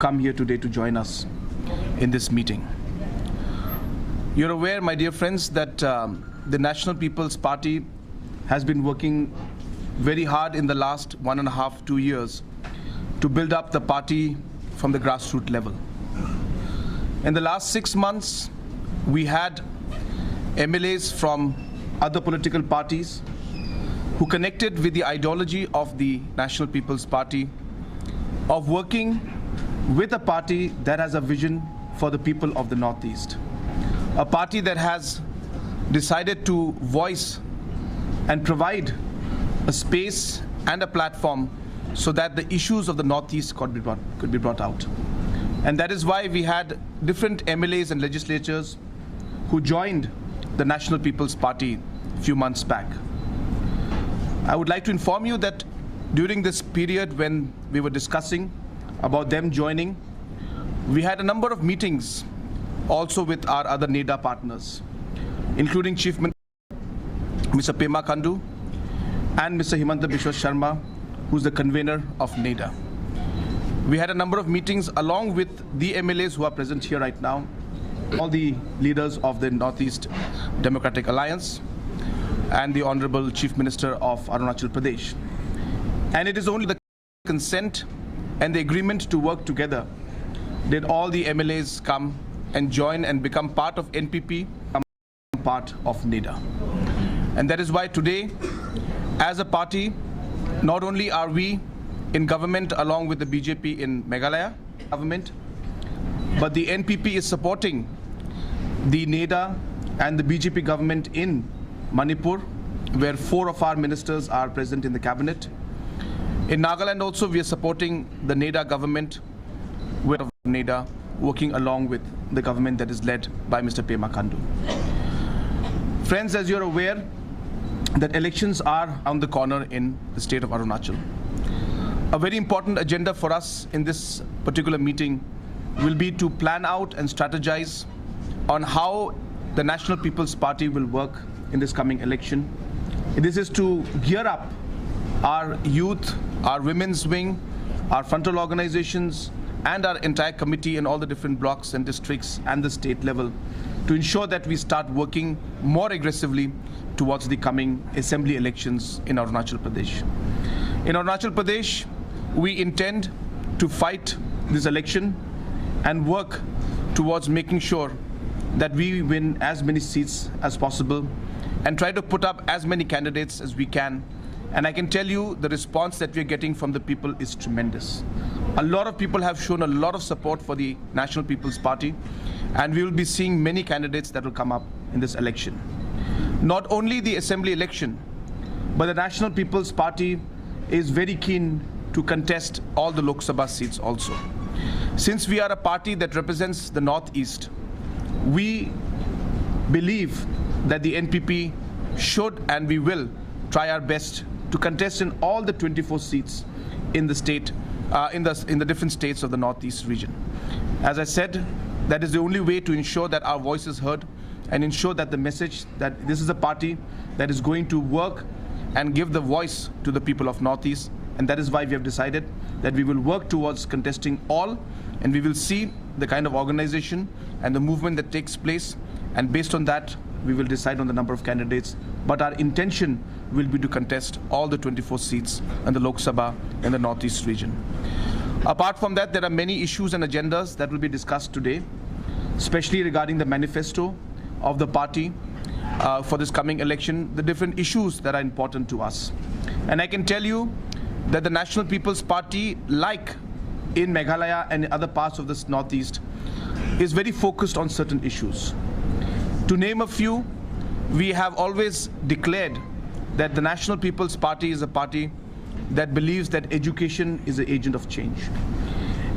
come here today to join us in this meeting. You're aware, my dear friends, that the National People's Party has been working very hard in the last 1.5 to 2 years to build up the party from the grassroots level. In the last 6 months, we had MLAs from other political parties who connected with the ideology of the National People's Party of working with a party that has a vision for the people of the Northeast. A party that has decided to voice and provide a space and a platform so that the issues of the Northeast could be brought out. And that is why we had different MLAs and legislatures who joined the National People's Party a few months back. I would like to inform you that during this period when we were discussing about them joining, we had a number of meetings also with our other NEDA partners, including Chief Minister Mr. Pema Khandu and Mr. Himanta Biswa Sharma, who's the convener of NEDA. We had a number of meetings along with the MLAs who are present here right now, all the leaders of the Northeast Democratic Alliance and the Honorable Chief Minister of Arunachal Pradesh. And it is only the consent and the agreement to work together did all the MLAs come and join and become part of NPP, part of NEDA. And that is why today, as a party, not only are we in government along with the BJP in Meghalaya government, but the NPP is supporting the NEDA and the BJP government in Manipur, where 4 of our ministers are present in the cabinet. In Nagaland also, we are supporting the NEDA government with NEDA working along with the government that is led by Mr. Pema Khandu. Friends, as you're aware, that elections are on the corner in the state of Arunachal. A very important agenda for us in this particular meeting will be to plan out and strategize on how the National People's Party will work in this coming election. This is to gear up our youth, our women's wing, our frontal organizations, and our entire committee in all the different blocks and districts and the state level to ensure that we start working more aggressively towards the coming assembly elections in Arunachal Pradesh. In Arunachal Pradesh, we intend to fight this election and work towards making sure that we win as many seats as possible and try to put up as many candidates as we can. And I can tell you the response that we're getting from the people is tremendous. A lot of people have shown a lot of support for the National People's Party, and we will be seeing many candidates that will come up in this election. Not only the assembly election, but the National People's Party is very keen to contest all the LOKSABHA seats also. Since we are a party that represents the Northeast, we believe that the NPP should and we will try our best to contest in all the 24 seats in the state, in the different states of the Northeast region. As I said, that is the only way to ensure that our voice is heard and ensure that the message that this is a party that is going to work and give the voice to the people of Northeast. And that is why we have decided that we will work towards contesting all, and we will see the kind of organization and the movement that takes place, and based on that we will decide on the number of candidates. But our intention will be to contest all the 24 seats in the Lok Sabha in the Northeast region. Apart from that, there are many issues and agendas that will be discussed today, especially regarding the manifesto of the party for this coming election, the different issues that are important to us. And I can tell you that the National People's Party, like in Meghalaya and other parts of this Northeast, is very focused on certain issues. To name a few, we have always declared that the National People's Party is a party that believes that education is an agent of change.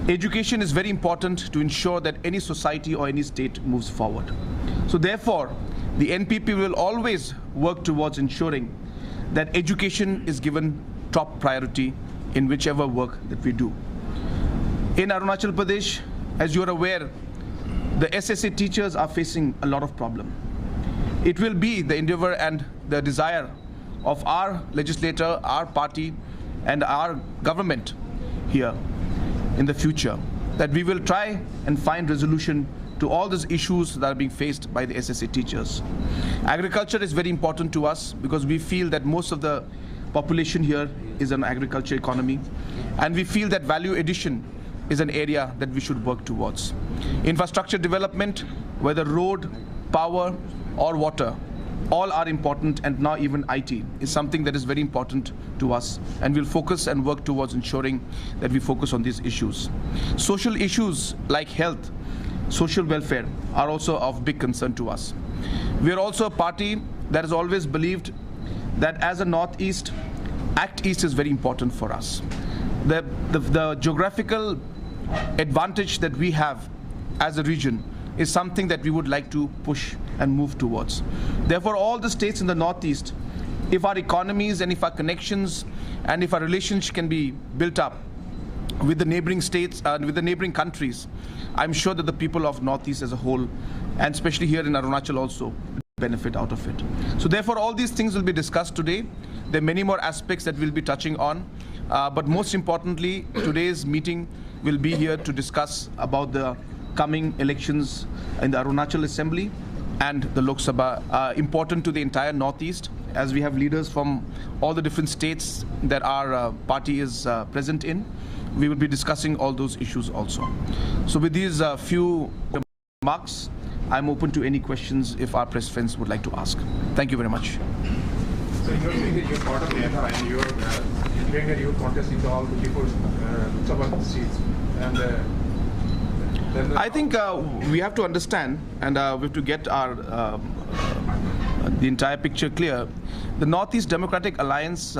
Education is very important to ensure that any society or any state moves forward. So therefore, the NPP will always work towards ensuring that education is given top priority in whichever work that we do. In Arunachal Pradesh, as you are aware, the SSA teachers are facing a lot of problem. It will be the endeavor and the desire of our legislator, our party, and our government here in the future that we will try and find resolution to all these issues that are being faced by the SSA teachers. Agriculture is very important to us because we feel that most of the population here is an agriculture economy, and we feel that value addition is an area that we should work towards. Infrastructure development, whether road, power or water, all are important, and now even IT is something that is very important to us, and we'll focus and work towards ensuring that we focus on these issues. Social issues like health, social welfare are also of big concern to us. We are also a party that has always believed that as a Northeast, Act East is very important for us. The geographical advantage that we have as a region is something that we would like to push and move towards. Therefore, all the states in the Northeast, if our economies and if our connections and if our relations can be built up with the neighboring states and with the neighboring countries, I'm sure that the people of Northeast as a whole, and especially here in Arunachal also, benefit out of it. So therefore, all these things will be discussed today. There are many more aspects that we'll be touching on, but most importantly, today's meeting will be here to discuss about the coming elections in the Arunachal Assembly and the Lok Sabha, important to the entire Northeast, as we have leaders from all the different states that our party is present in. We will be discussing all those issues also. So with these few remarks, I'm open to any questions if our press friends would like to ask. Thank you very much. So you're saying that you're part of the MLA and you're declaring that you contest into all 54 LOKSABHA seats. And then I think we have to understand, and we have to get our the entire picture clear. The Northeast Democratic Alliance